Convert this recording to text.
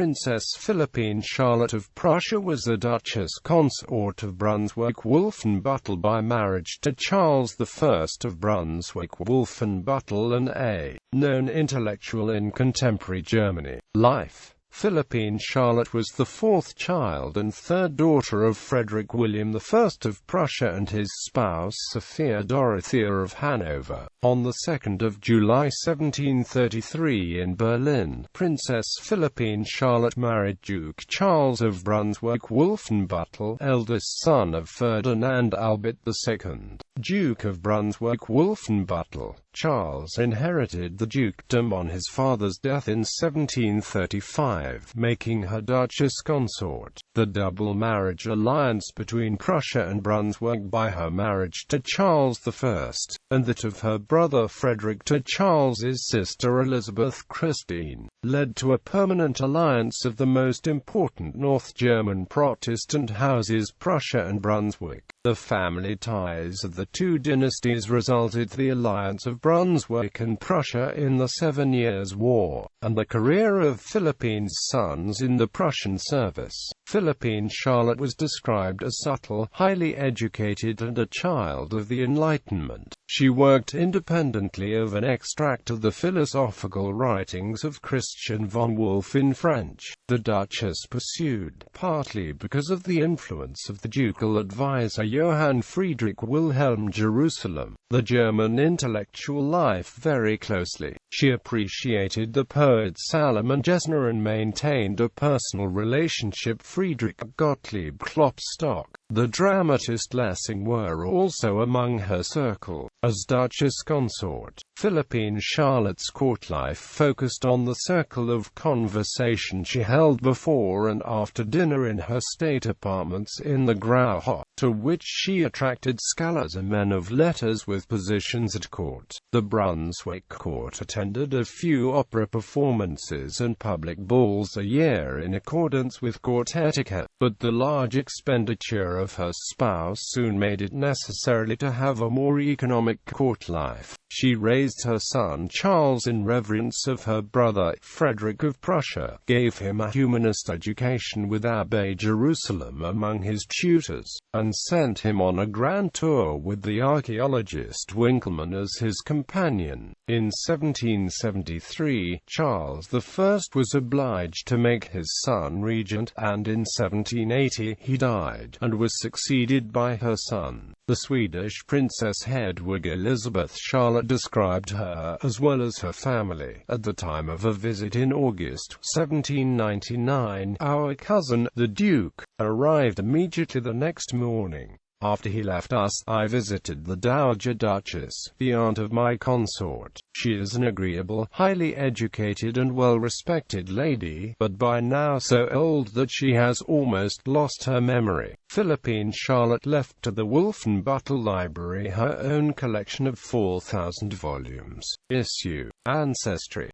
Princess Philippine Charlotte of Prussia was the Duchess consort of Brunswick-Wolfenbüttel by marriage to Charles I of Brunswick-Wolfenbüttel, an known intellectual in contemporary Germany. Life. Philippine Charlotte was the fourth child and third daughter of Frederick William I of Prussia and his spouse Sophia Dorothea of Hanover. On the 2nd of July 1733 in Berlin, Princess Philippine Charlotte married Duke Charles of Brunswick-Wolfenbüttel, eldest son of Ferdinand Albert II, Duke of Brunswick-Wolfenbüttel. Charles inherited the dukedom on his father's death in 1735, making her Duchess consort. The double marriage alliance between Prussia and Brunswick by her marriage to Charles I, and that of her brother Frederick to Charles's sister Elizabeth Christine, led to a permanent alliance of the most important North German Protestant houses, Prussia and Brunswick. The family ties of the two dynasties resulted the alliance of Brunswick and Prussia in the 7 Years' War, and the career of Philippine's sons in the Prussian service. Philippine Charlotte was described as subtle, highly educated and a child of the Enlightenment. She worked independently of an extract of the philosophical writings of Christian von Wolff in French. The Duchess pursued, partly because of the influence of the ducal advisor Johann Friedrich Wilhelm Jerusalem, the German intellectual life very closely. She appreciated the poet Salomon Gessner and maintained a personal relationship Friedrich Gottlieb Klopstock. The dramatist Lessing were also among her circle. As Duchess consort, Philippine Charlotte's court life focused on the circle of conversation she held before and after dinner in her state apartments in the Grauhof, to which she attracted scholars and men of letters with positions at court. The Brunswick court attended a few opera performances and public balls a year in accordance with court etiquette, but the large expenditure of her spouse soon made it necessary to have a more economic court life. She raised her son Charles in reverence of her brother Frederick of Prussia, gave him a humanist education with Abbé Jerusalem among his tutors, and sent him on a grand tour with the archaeologist Winckelmann as his companion. In 1773, Charles I was obliged to make his son regent, and in 1780 he died, and was succeeded by her son. The Swedish Princess Hedwig Elizabeth Charlotte described her, as well as her family, at the time of a visit in August 1799. Our cousin, the Duke, arrived immediately the next morning. After he left us, I visited the Dowager Duchess, the aunt of my consort. She is an agreeable, highly educated and well-respected lady, but by now so old that she has almost lost her memory. Philippine Charlotte left to the Wolfenbüttel Library her own collection of 4,000 volumes. Issue: Ancestry.